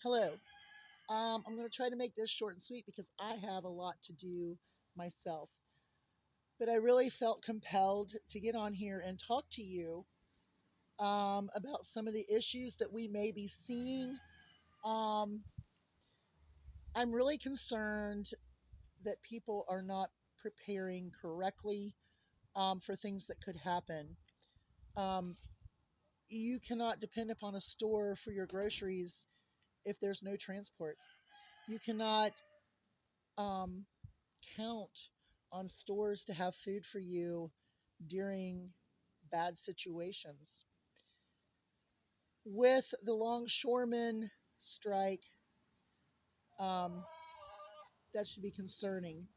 Hello. I'm going to try to make this short and sweet because I have a lot to do myself. But I really felt compelled to get on here and talk to you about some of the issues that we may be seeing. Um, I'm really concerned that people are not preparing correctly for things that could happen. Um, you cannot depend upon a store for your groceries if there's no transport. You cannot um, count on stores to have food for you during bad situations. With the longshoremen strike, um, that should be concerning.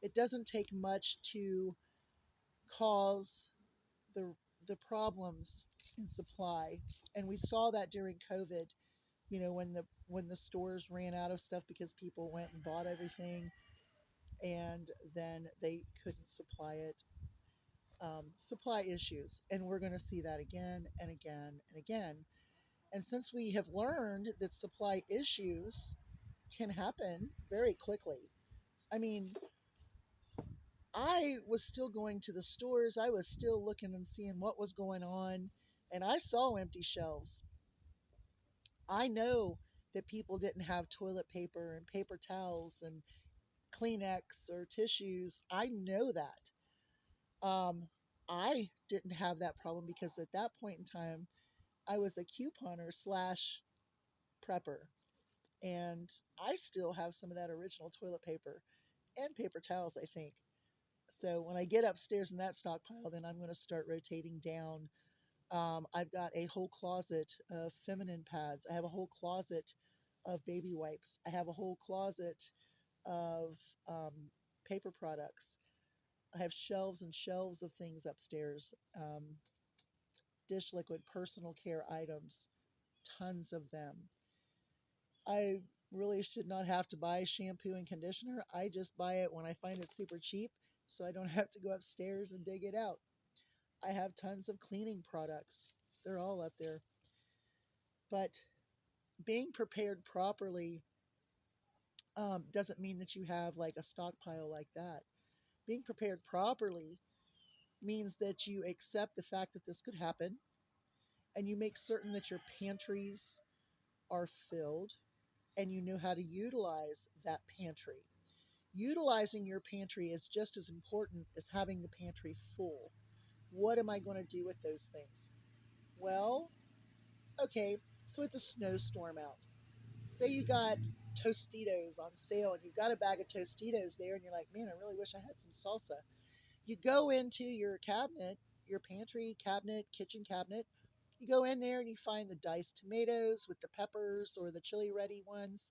It doesn't take much to cause the the problems in supply, and we saw that during COVID. When the stores ran out of stuff because people went and bought everything, and then they couldn't supply it. Supply issues, and we're going to see that again and again and again. And since we have learned that supply issues can happen very quickly, I mean, I was still going to the stores, I was still looking and seeing what was going on, and I saw empty shelves. I know that people didn't have toilet paper and paper towels and Kleenex or tissues. I know that. Um, I didn't have that problem because at that point in time, I was a couponer slash prepper. And I still have some of that original toilet paper and paper towels, I think. So when I get upstairs in that stockpile, then I'm going to start rotating down. I've got a whole closet of feminine pads. I have a whole closet of baby wipes. I have a whole closet of paper products. I have shelves and shelves of things upstairs. Dish liquid, personal care items, tons of them. I really should not have to buy shampoo and conditioner. I just buy it when I find it super cheap so I don't have to go upstairs and dig it out. I have tons of cleaning products. They're all up there. But being prepared properly doesn't mean that you have like a stockpile like that. Being prepared properly means that you accept the fact that this could happen and you make certain that your pantries are filled and you know how to utilize that pantry. Utilizing your pantry is just as important as having the pantry full. What am I going to do with those things? Well, okay, so it's a snowstorm out. Say you got Tostitos on sale and you've got a bag of Tostitos there and you're like, man, I really wish I had some salsa. You go into your cabinet, your pantry cabinet, kitchen cabinet, you go in there and you find the diced tomatoes with the peppers or the chili ready ones.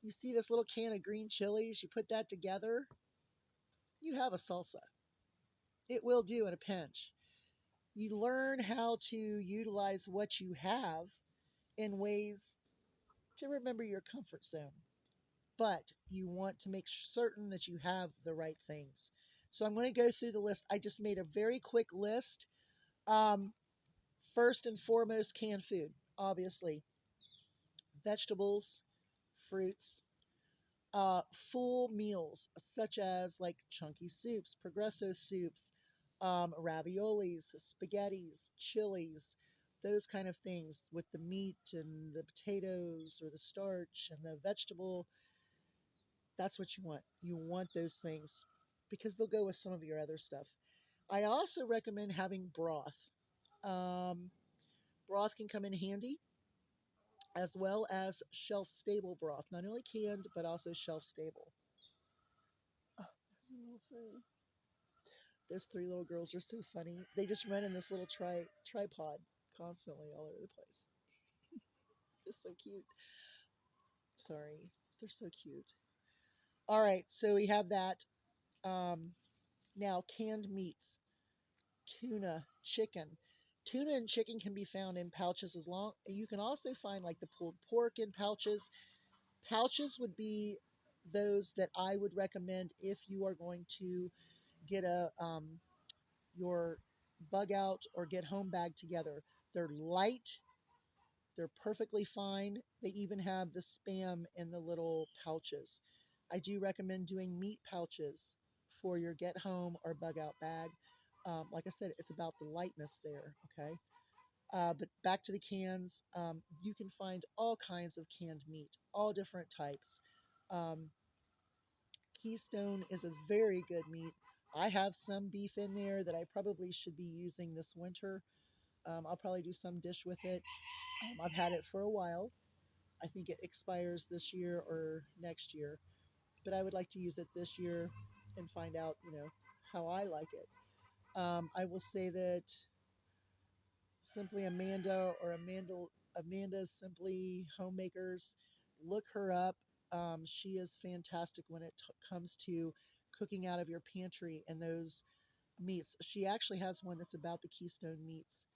You see this little can of green chilies, you put that together, you have a salsa. It will do in a pinch. You learn how to utilize what you have in ways to remember your comfort zone, but you want to make certain that you have the right things. So I'm going to go through the list. I just made a very quick list. Um, First and foremost, canned food, obviously, vegetables, fruits, uh, full meals such as like chunky soups, progresso soups, raviolis, spaghettis, chilies, those kind of things with the meat and the potatoes or the starch and the vegetable. That's what you want. You want those things because they'll go with some of your other stuff. I also recommend having broth. Um, Broth can come in handy as well as shelf stable broth, not only canned but also shelf stable. Oh, there's a little furry. Those three little girls are so funny. They just run in this little tripod constantly all over the place. Just so cute. Sorry, they're so cute. All right, so we have that. Um, Now, canned meats, tuna, chicken. Tuna and chicken can be found in pouches as long. You can also find like the pulled pork in pouches. Pouches would be those that I would recommend if you are going to get a your bug out or get home bag together. They're light, They're perfectly fine. They even have the spam in the little pouches. I do recommend doing meat pouches for your get home or bug out bag. Like I said, it's about the lightness there, okay? But back to the cans, you can find all kinds of canned meat, all different types. Um, Keystone is a very good meat. I have some beef in there that I probably should be using this winter. I'll probably do some dish with it. I've had it for a while. I think it expires this year or next year, but I would like to use it this year and find out, how I like it. I will say that Simply Amanda or Amanda's Simply Homemakers, look her up. She is fantastic when it comes to cooking out of your pantry and those meats. She actually has one that's about the Keystone meats.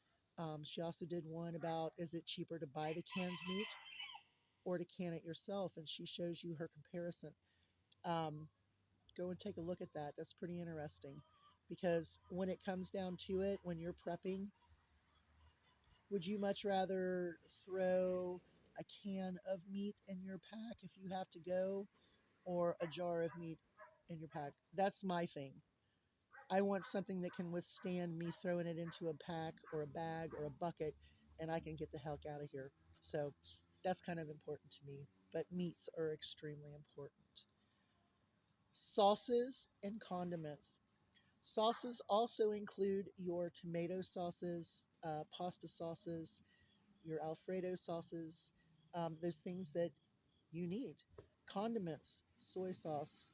She also did one about, is it cheaper to buy the canned meat or to can it yourself? And she shows you her comparison. Um, Go and take a look at that. That's pretty interesting because when it comes down to it, when you're prepping, would you much rather throw a can of meat in your pack if you have to go, or a jar of meat in your pack? That's my thing. I want something that can withstand me throwing it into a pack or a bag or a bucket and I can get the heck out of here. So that's kind of important to me. But meats are extremely important. Sauces and condiments. Sauces also include your tomato sauces, pasta sauces, your Alfredo sauces, those things that you need. Condiments, soy sauce,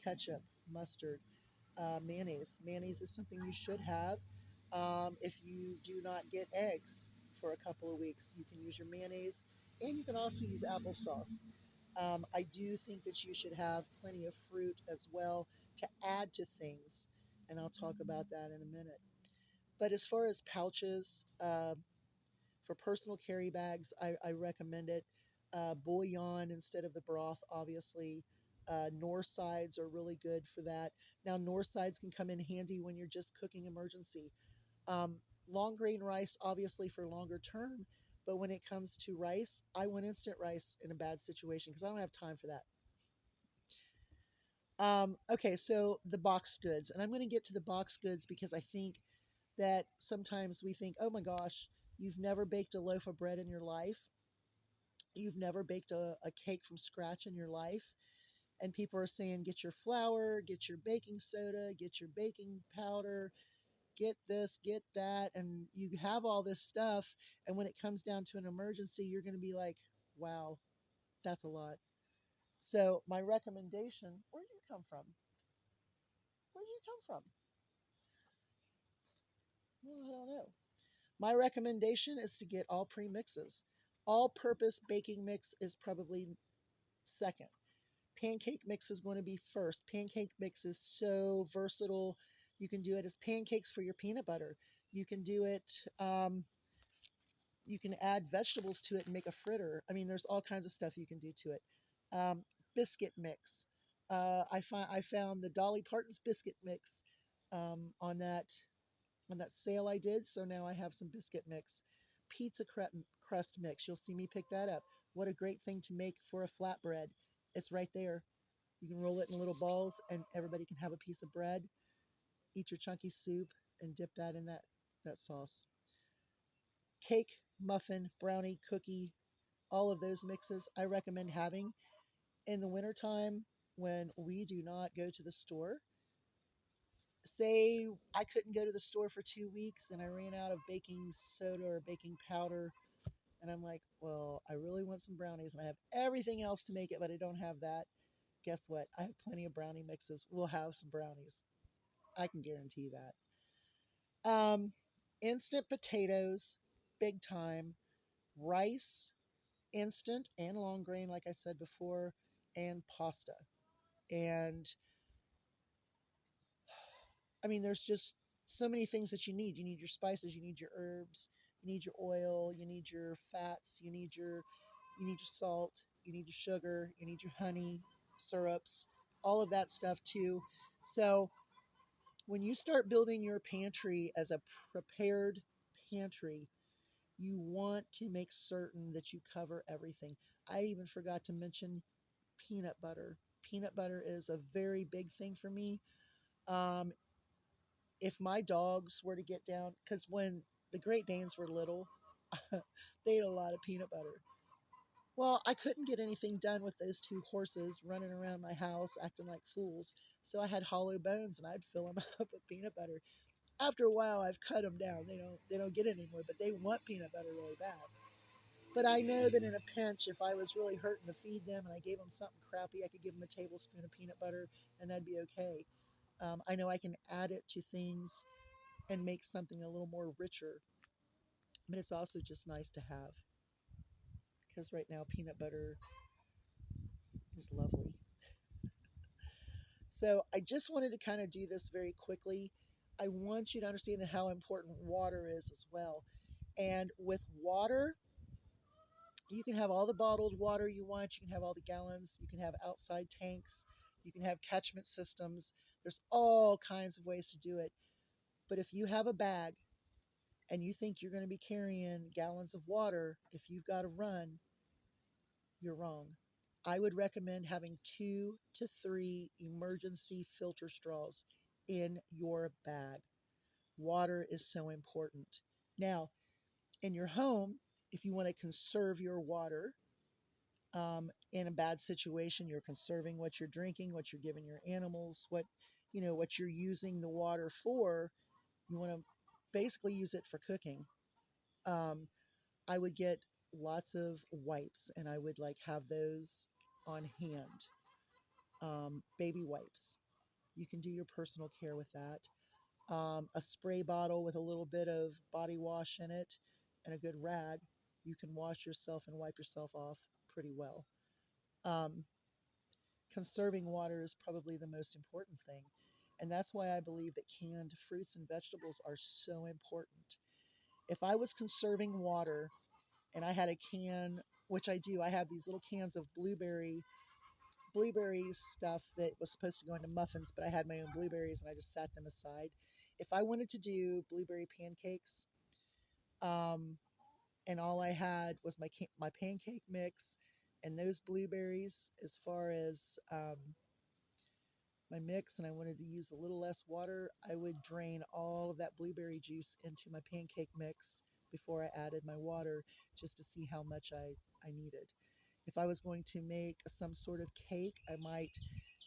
ketchup, mustard, mayonnaise. Mayonnaise is something you should have. If you do not get eggs for a couple of weeks, you can use your mayonnaise, and you can also use applesauce. I do think that you should have plenty of fruit as well to add to things, and I'll talk about that in a minute. But as far as pouches, for personal carry bags, I recommend it. Bouillon instead of the broth, obviously. North sides are really good for that. Now, north sides can come in handy when you're just cooking emergency. Um, Long grain rice, obviously, for longer term. But when it comes to rice, I want instant rice in a bad situation because I don't have time for that. Okay, so the boxed goods. And I'm going to get to the boxed goods because I think that sometimes we think, oh my gosh, you've never baked a loaf of bread in your life. You've never baked a cake from scratch in your life. And people are saying, get your flour, get your baking soda, get your baking powder, get this, get that. And you have all this stuff. And when it comes down to an emergency, you're going to be like, wow, that's a lot. So, my recommendation, where do you come from? Where do you come from? Well, I don't know. My recommendation is to get all premixes. All purpose baking mix is probably second. Pancake mix is going to be first. Pancake mix is so versatile. You can do it as pancakes for your peanut butter. You can do it, you can add vegetables to it and make a fritter. I mean, there's all kinds of stuff you can do to it. Um, Biscuit mix. I found the Dolly Parton's biscuit mix on that sale I did. So now I have some biscuit mix. Pizza crust mix. You'll see me pick that up. What a great thing to make for a flatbread. It's right there. You can roll it in little balls and everybody can have a piece of bread. Eat your chunky soup and dip that in that sauce. Cake, muffin, brownie, cookie, all of those mixes I recommend having in the wintertime when we do not go to the store. Say I couldn't go to the store for 2 weeks and I ran out of baking soda or baking powder, and I'm like, well, I really want some brownies and I have everything else to make it, but I don't have that. Guess what? I have plenty of brownie mixes. We'll have some brownies. I can guarantee that. Instant potatoes, big time. Rice, instant and long grain, like I said before, and pasta. And I mean, there's just so many things that you need. You need your spices, you need your herbs, you need your oil, you need your fats, you need your salt, you need your sugar, you need your honey, syrups, all of that stuff too. So when you start building your pantry as a prepared pantry, You want to make certain that you cover everything. I even forgot to mention peanut butter. Peanut butter is a very big thing for me. Um, if my dogs were to get down, because when the Great Danes were little, they ate a lot of peanut butter. Well, I couldn't get anything done with those two horses running around my house acting like fools. So I had hollow bones and I'd fill them up with peanut butter. After a while, I've cut them down. They don't get any more, but they want peanut butter really bad. But I know that in a pinch, if I was really hurting to feed them and I gave them something crappy, I could give them a tablespoon of peanut butter and that'd be okay. I know I can add it to things and make something a little more richer, but it's also just nice to have because right now peanut butter is lovely. So I just wanted to kind of do this very quickly. I want you to understand how important water is as well. And with water, you can have all the bottled water you want, you can have all the gallons, you can have outside tanks, you can have catchment systems. There's all kinds of ways to do it. But if you have a bag and you think you're going to be carrying gallons of water, if you've got to run, you're wrong. I would recommend having 2 to 3 emergency filter straws in your bag. Water is so important. Now, in your home, if you want to conserve your water, in a bad situation, you're conserving what you're drinking, what you're giving your animals, what you're using the water for. You want to basically use it for cooking. Um, I would get lots of wipes, and I would like have those on hand. Baby wipes. You can do your personal care with that. A spray bottle with a little bit of body wash in it and a good rag. You can wash yourself and wipe yourself off pretty well. Um, Conserving water is probably the most important thing. And that's why I believe that canned fruits and vegetables are so important. If I was conserving water and I had a can, which I do, I have these little cans of blueberry stuff that was supposed to go into muffins, but I had my own blueberries and I just sat them aside. If I wanted to do blueberry pancakes, um, and all I had was my pancake mix and those blueberries as far as my mix, and I wanted to use a little less water, I would drain all of that blueberry juice into my pancake mix before I added my water just to see how much I needed. If I was going to make some sort of cake, I might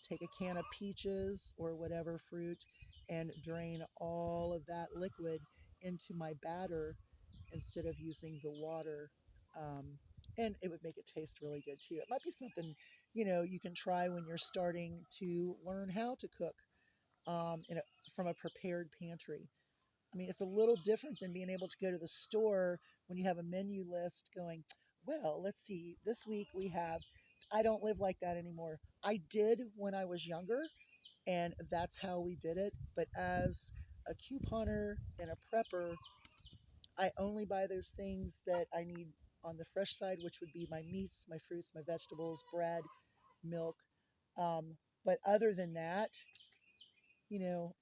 take a can of peaches or whatever fruit and drain all of that liquid into my batter instead of using the water. Um, and it would make it taste really good too. It might be something, you can try when you're starting to learn how to cook from a prepared pantry. I mean, it's a little different than being able to go to the store when you have a menu list going, well, let's see, this week we have, I don't live like that anymore. I did when I was younger, and that's how we did it. But as a couponer and a prepper, I only buy those things that I need on the fresh side, which would be my meats, my fruits, my vegetables, bread, milk. But other than that, you know,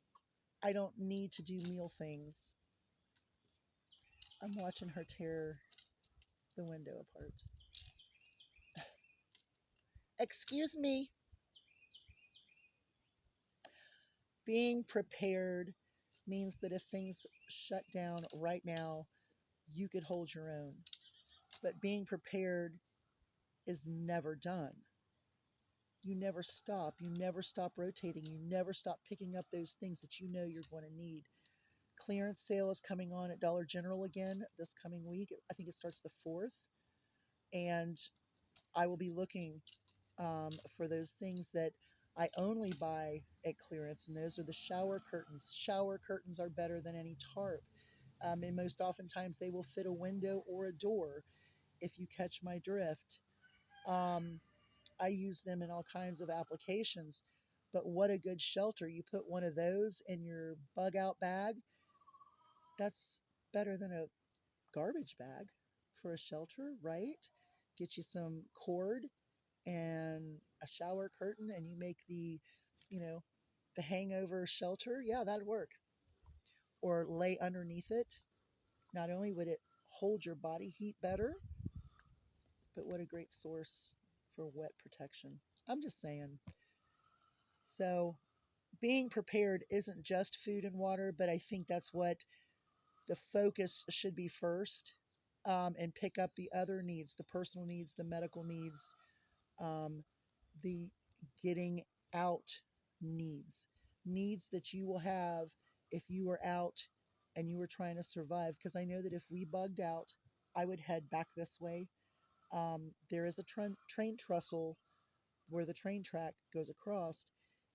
I don't need to do meal things. I'm watching her tear the window apart. Excuse me. Being prepared means that if things shut down right now, you could hold your own. But being prepared is never done. You never stop. You never stop rotating. You never stop picking up those things that you know you're going to need. Clearance sale is coming on at Dollar General again this coming week. I think it starts the 4th. And I will be looking for those things that I only buy at clearance, and those are the shower curtains. Shower curtains are better than any tarp. And most oftentimes they will fit a window or a door if you catch my drift. Um, I use them in all kinds of applications, but what a good shelter. You put one of those in your bug out bag, that's better than a garbage bag for a shelter, right? Get you some cord and a shower curtain and you make you know, the hangover shelter. Yeah, that'd work. Or lay underneath it. Not only would it hold your body heat better, but what a great source for wet protection. I'm just saying. So, being prepared isn't just food and water, but I think that's what the focus should be first, and pick up the other needs, the personal needs, the medical needs, um, the getting out needs, needs that you will have if you were out and you were trying to survive. Because I know that if we bugged out, I would head back this way. There is a train trestle where the train track goes across,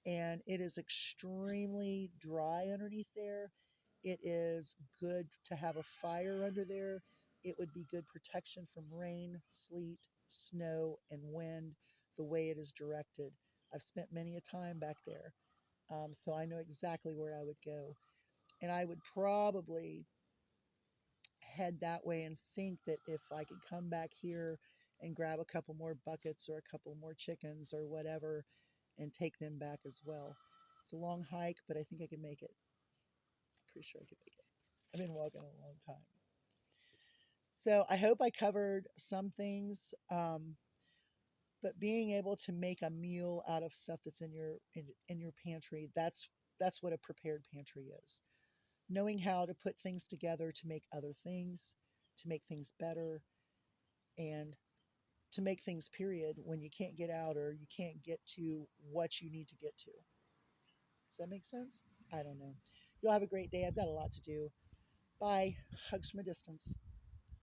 and it is extremely dry underneath there. It is good to have a fire under there. It would be good protection from rain, sleet, snow, and wind the way it is directed. I've spent many a time back there, so I know exactly where I would go. And I would probably head that way and think that if I could come back here and grab a couple more buckets or a couple more chickens or whatever and take them back as well. It's a long hike, but I think I can make it. I'm pretty sure I can make it. I've been walking a long time. So I hope I covered some things, but being able to make a meal out of stuff that's in your pantry, that's what a prepared pantry is. Knowing how to put things together to make other things, to make things better, and to make things period when you can't get out or you can't get to what you need to get to. Does that make sense? I don't know. You'll have a great day. I've got a lot to do. Bye. Hugs from a distance.